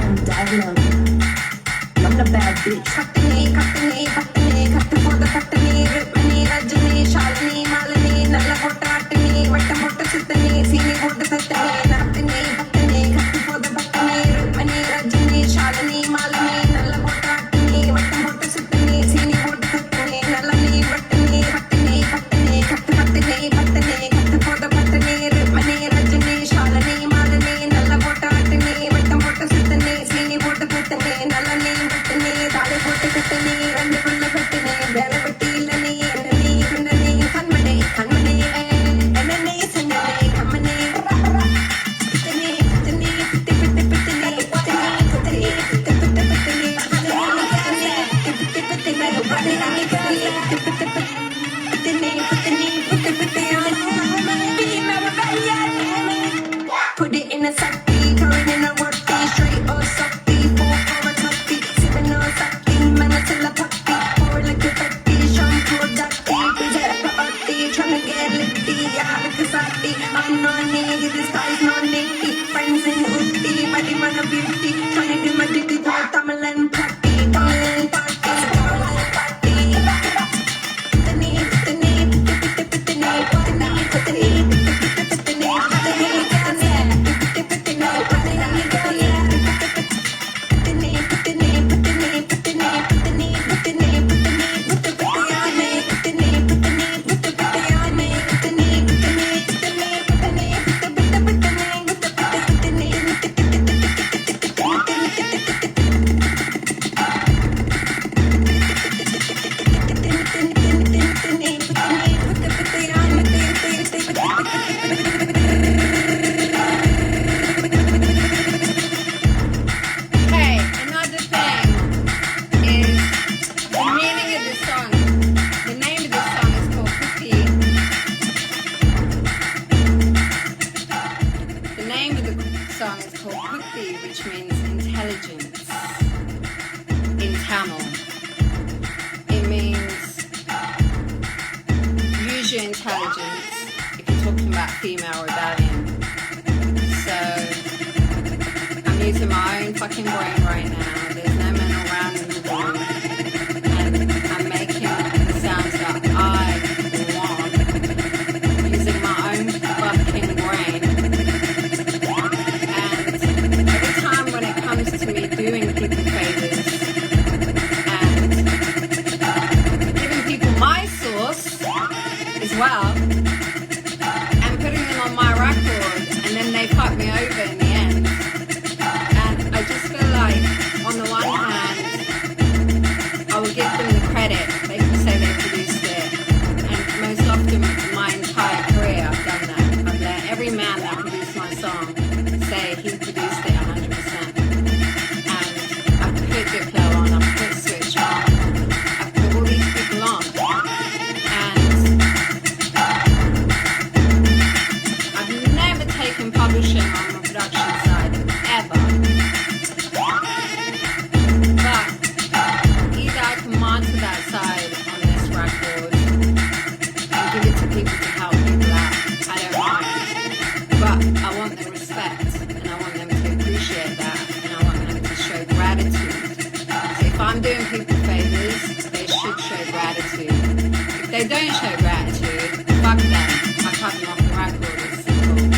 dial 'em. I'm the bad bitch. Kattani, kattani, kattani, kattu for the kattani, Rukmani, Rajani, Shalini, Malini, Nalla Kotta Attani, Vattam Kotta Sittani, Sini Kotta Sattani, Nattani, Battani, kattu for the battani, Rukmani, Rajani, Shalini, Malini, Nalla Kotta Attani, Vattam Kotta Sittani, Sini Kotta Sattani, Nallani, Vattani, Kattani, kattani, kattu battani, battani, kattu for the battani, Rukmani, Rajani, Shalini, Malini, Nalla Kotta Attani, Vattam Kotta Sittani, Sini Kotta Sattani, Nallani. தாலை போட்டு கட்டணி ரெண்டு கொள்ள கட்டணி வேலை வெட்டி இல்லனி என்னனி கண்ணனி கண்மணி கண்மணி என்னனி சங்கனி company பித்தனி பித்தனி பித்தி பித்தி பித்தனி பித்தனி பித்தனி பித்தி பித்தி பித்தனி பித்தி பித்தி பித்தனி Put it in a sakti, throw it in a workty, straight or sakti, four for a tucky, sipping on sakti, man till a puppy, pour it like a petty, shampoo or ducky, pizza up a party, tryna get litty, yeah, like a sati, I'm not needy, this guy's not nitty, friends in Utti, body man a beauty, tryna do my duty, do a Tamil and party, Tamil party, Tamil party, pitani, pitani, pitani, pitani, pitani, pitani, which means intelligence in Tamil. It means use your intelligence if you're talking about female rebellion. So I'm using my own fucking brain right now. There's no men around in the room, and I'm making the sounds that I want using my own fucking brain. To me doing people favors and giving people my source as well and putting them on my record, and then they fuck me over in the end. And I just feel like on the one hand I will give them the credit. They can say they produced it, and most often my entire career I've done that. I've let every man that produced my song say he produced it 100%. Diplo on, I put Switch on, I put all these people on, and I've never taken publishing on the production side, ever. But either I can monitor that side on this record and give it to people to help people out, I don't mind. But I want their respect, and I want them to appreciate that, and I want them to show gratitude. If I'm doing people favors, they should show gratitude. If they don't show gratitude, fuck them. I cut them off the record. It's simple.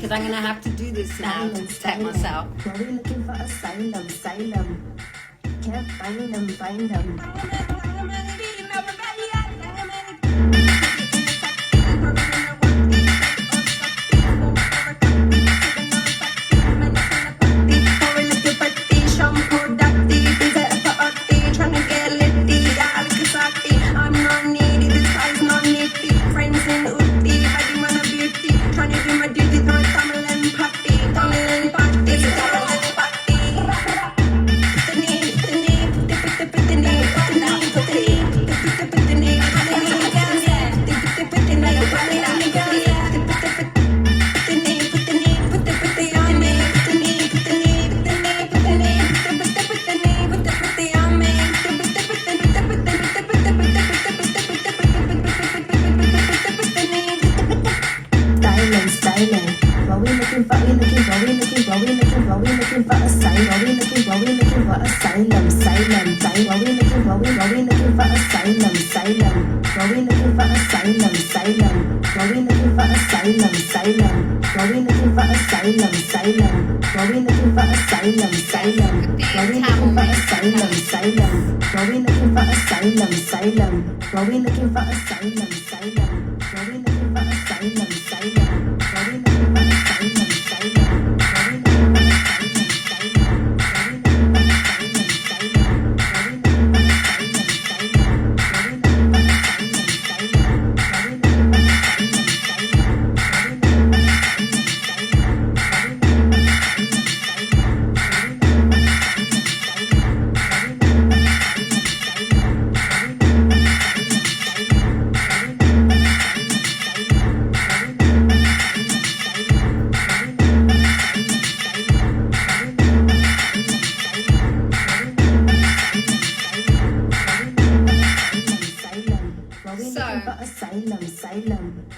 because I'm gonna have to do this now to protect myself. Well, we're looking for asylum, asylum. Can't find them, find them.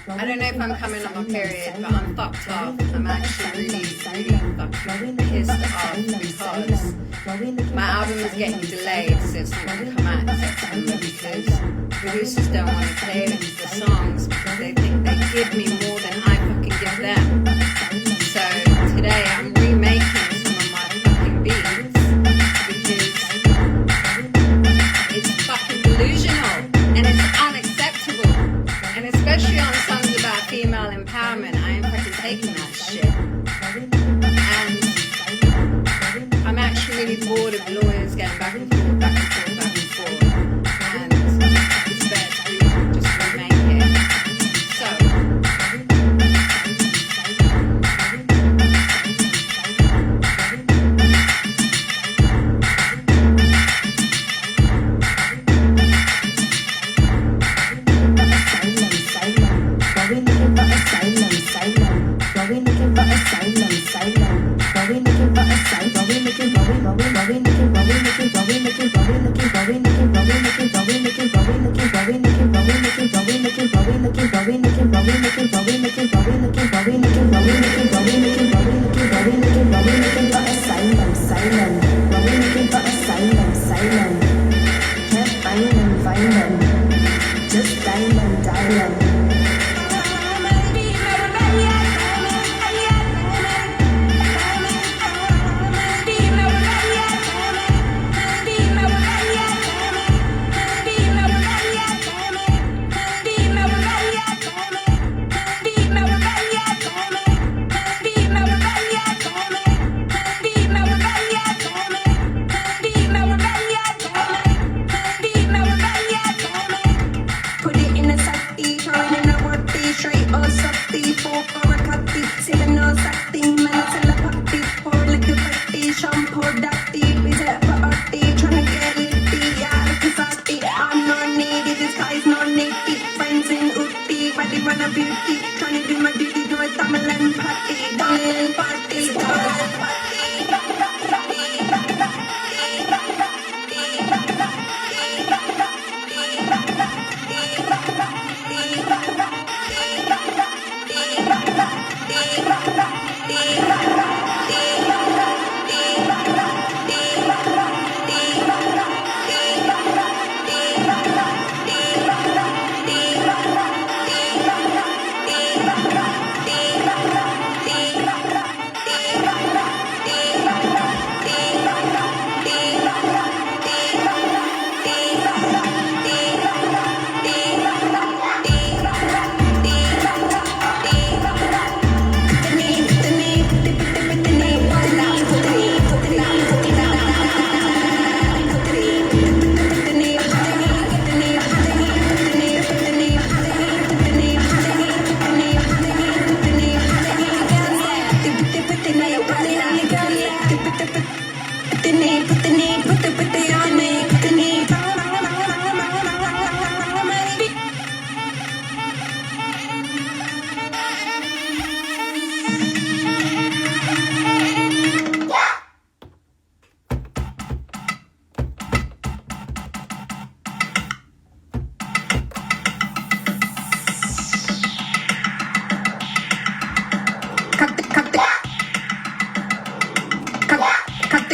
I don't know if I'm coming on my period, but I'm fucked off. I'm actually really fucking pissed off because my album is getting delayed, so it's not going to come out in September because producers don't want to play the songs because they think they give me more than I fucking give them. So today I'm remaking some of my fucking beats because it's fucking delusional and it's unacceptable. And especially on songs about female empowerment, I am fucking taking that shit. And I'm actually really bored of lawyers getting back and forth, back and forth, back and forth. And it's better to just remake it. So,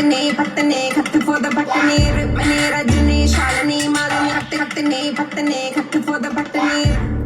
Patane, cut for the Patane, Ripmane, Rajane, Shalini, Malini, Patane, Patane, cut for the Patane.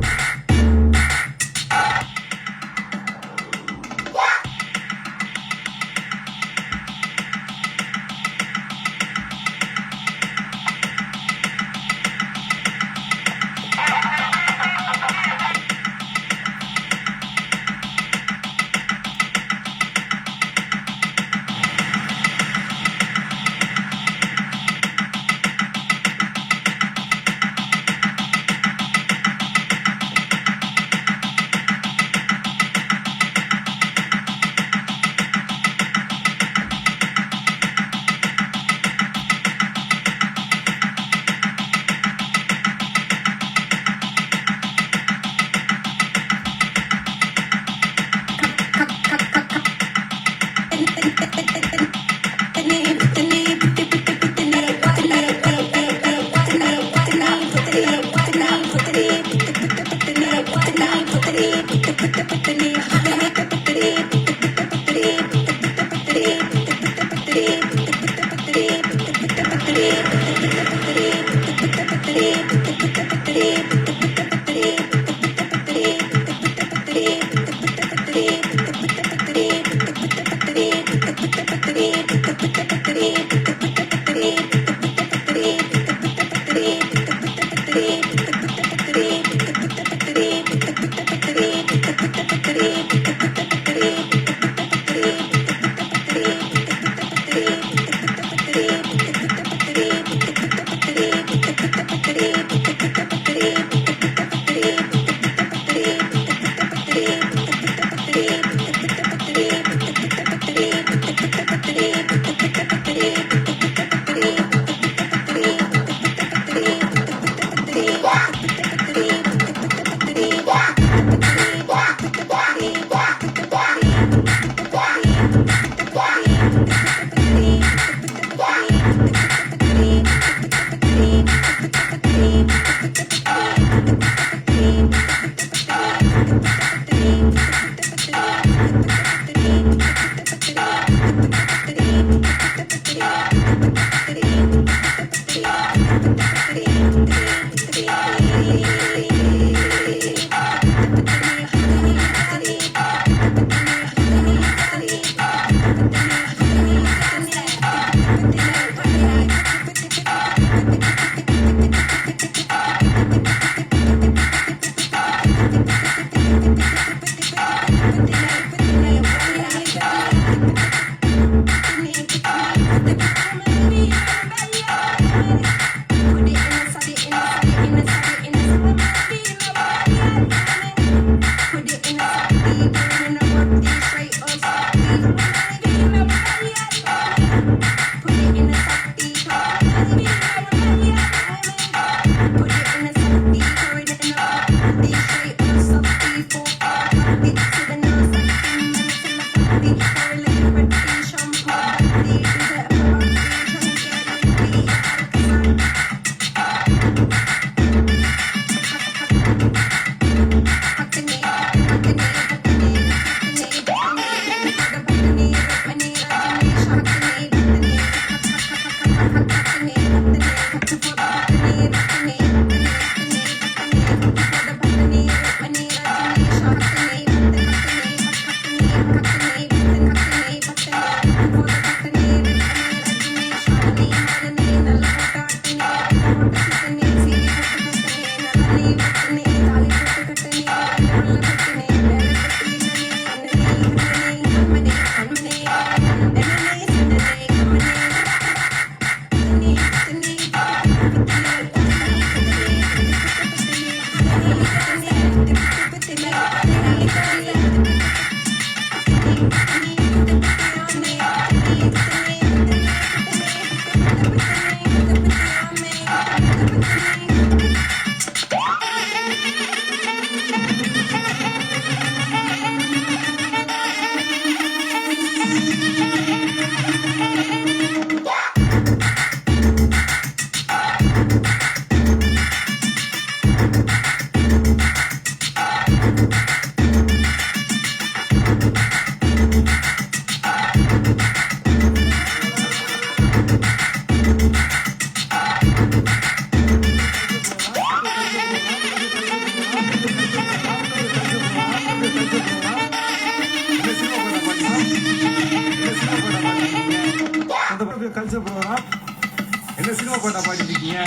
என்ன cinema பாட்டா பாடிட்டு இருக்கீங்க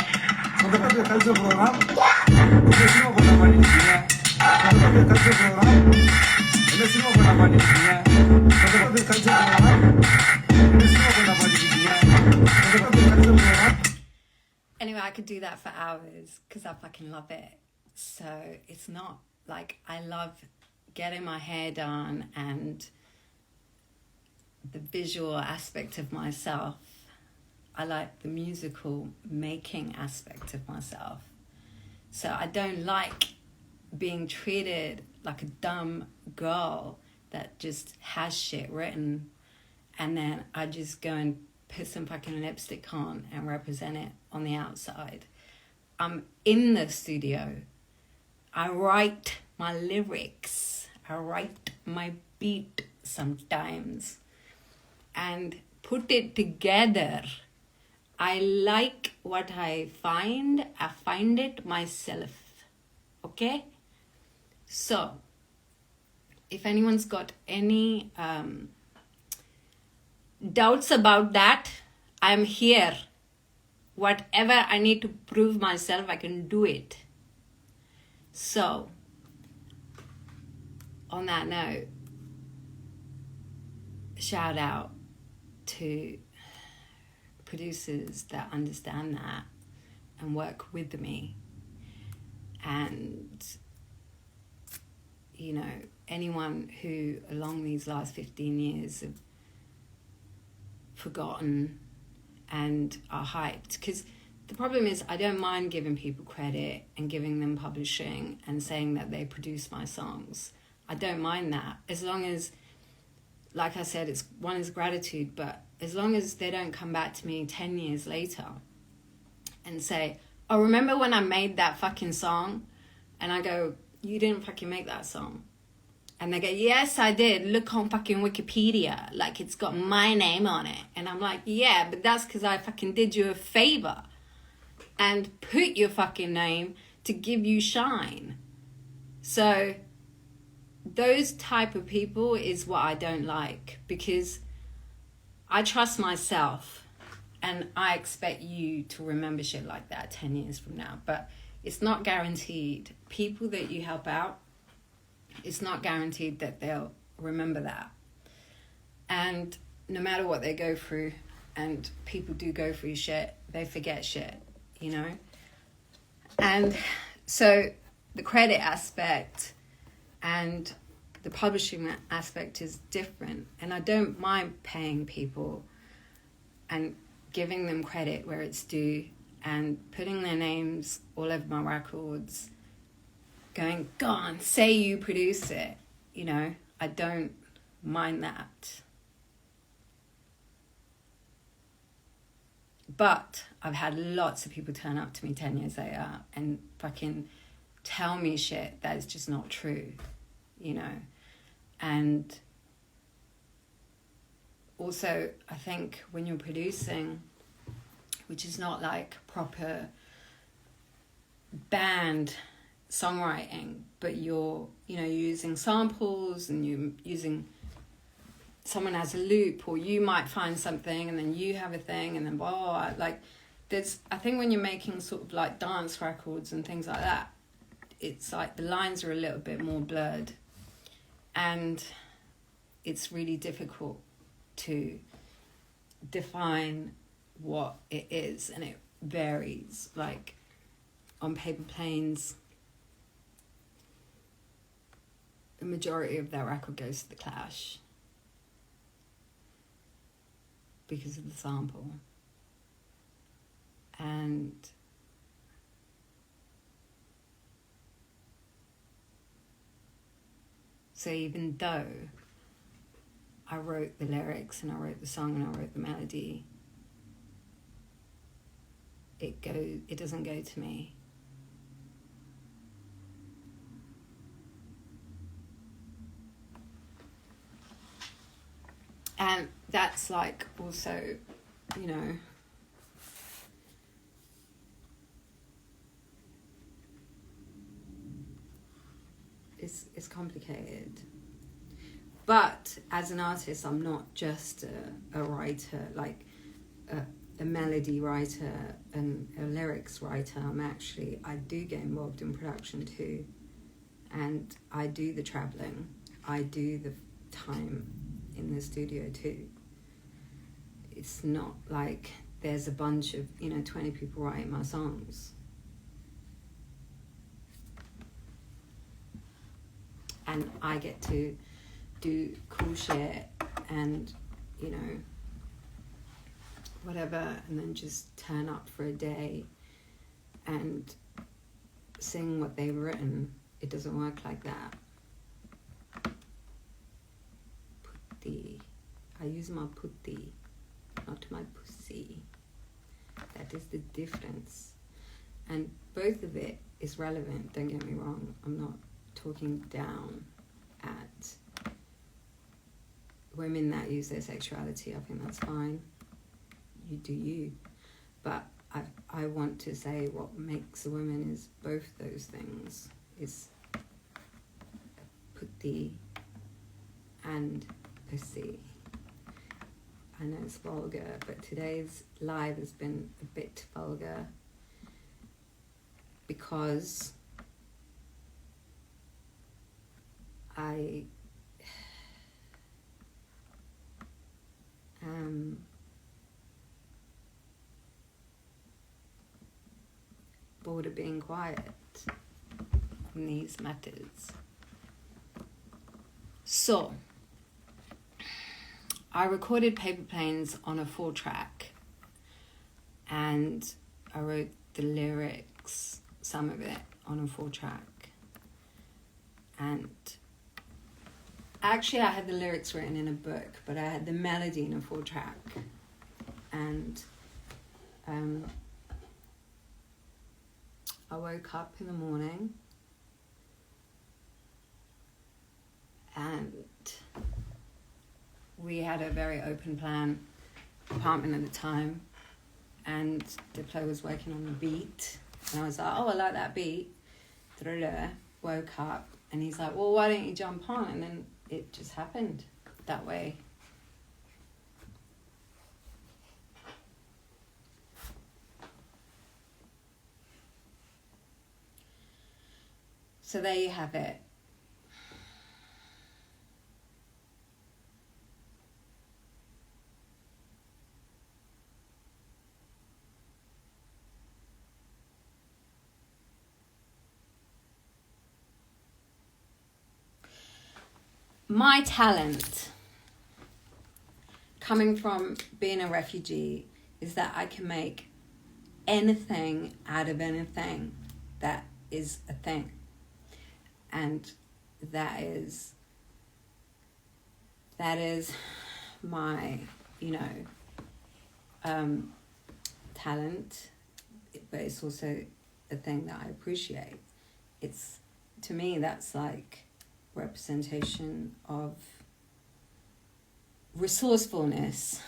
உங்க பேர் culture program என்ன cinema பாட்டா பாடிட்டு இருக்கீங்க உங்க பேர் கல்ச்சர் ப்ரோக்ராம் என்ன சினிமா பாட்டா பாடிட்டு இருக்கீங்க உங்க பேர் கல்ச்சர் ப்ரோக்ராம் என்ன சினிமா பாட்டா பாடிட்டு இருக்கீங்க உங்க பேர் culture program. Anyway, I could do that for hours because I fucking love it. So it's not like I love getting my hair done and the visual aspect of myself. I like the musical making aspect of myself. So I don't like being treated like a dumb girl that just has shit written and then I just go and put some fucking lipstick on and represent it on the outside. I'm in the studio. I write my lyrics. I write my beat sometimes and put it together. I like what I find it myself. Okay? So, if anyone's got any doubts about that, I'm here. Whatever I need to prove myself, I can do it. So, on that note, shout out to producers that understand that and work with me. And, you know, anyone who along these last 15 years have forgotten and are hyped, because the problem is I don't mind giving people credit and giving them publishing and saying that they produce my songs. I don't mind that, as long as, like I said, it's one is gratitude, but as long as they don't come back to me 10 years later and say, oh, remember when I made that fucking song? And I go, you didn't fucking make that song. And they go, yes, I did. Look on fucking Wikipedia. Like, it's got my name on it. And I'm like, yeah, but that's because I fucking did you a favor and put your fucking name to give you shine. So those type of people is what I don't like, because I trust myself and I expect you to remember shit like that 10 years from now. But it's not guaranteed. People that you help out, it's not guaranteed that they'll remember that. And no matter what they go through, and people do go through shit, they forget shit, you know? And so the credit aspect and the publishing aspect is different. And I don't mind paying people and giving them credit where it's due and putting their names all over my records, going, go on, say you produce it, you know? I don't mind that. But I've had lots of people turn up to me 10 years later and fucking tell me shit that is just not true, you know? And also, I think when you're producing, which is not like proper band songwriting, but you're, you know, using samples and you're using, someone has a loop, or you might find something and then you have a thing and then blah, blah, blah. Like, there's, I think when you're making sort of like dance records and things like that, it's like the lines are a little bit more blurred and it's really difficult to define what it is, and it varies. Like on Paper Planes, the majority of that record goes to The Clash because of the sample. And so even though I wrote the lyrics and I wrote the song and I wrote the melody, it doesn't go to me. And that's like also, you know, it's complicated. But as an artist, I'm not just a writer. Like a melody writer and a lyrics writer. I do get involved in production too, and I do the traveling. I do the time in the studio too. It's not like there's a bunch of 20 people writing my songs. And I get to do cool shit and whatever, and then just turn up for a day and sing what they've written. It doesn't work like that. Putti. I use my putti, not my pussy. That is the difference. And both of it is relevant, don't get me wrong. I'm not talking down at women that use their sexuality. I think that's fine. You do you. But I want to say what makes a woman is both those things. Is putti and pussy. I know it's vulgar, but today's live has been a bit vulgar because I am bored of being quiet on these matters. So, I recorded Paper Planes on a 4-track, and I wrote the lyrics, some of it, on a 4-track. And actually I had the lyrics written in a book, but I had the melody in a 4-track. And I woke up in the morning and we had a very open plan apartment at the time, and Diplo was working on the beat, and I was like, oh, I like that beat. Woke up and he's like, well, why don't you jump on? And then it just happened that way. So there you have it. My talent, coming from being a refugee, is that I can make anything out of anything that is a thing. And that is my, talent, but it's also a thing that I appreciate. It's, to me, that's like representation of resourcefulness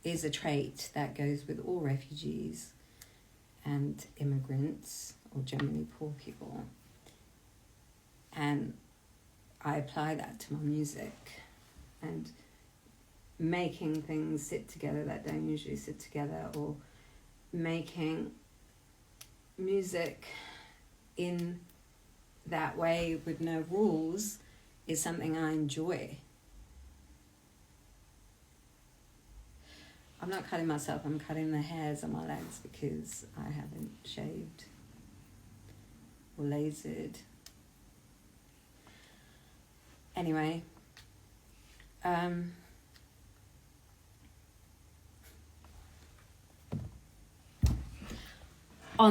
is a trait that goes with all refugees and immigrants, or generally poor people. And I apply that to my music, and making things sit together that don't usually sit together, or making music in that way with no rules, is something I enjoy. I'm not cutting myself, I'm cutting the hairs on my legs because I haven't shaved or lasered. Anyway, on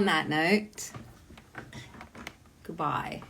that note, goodbye.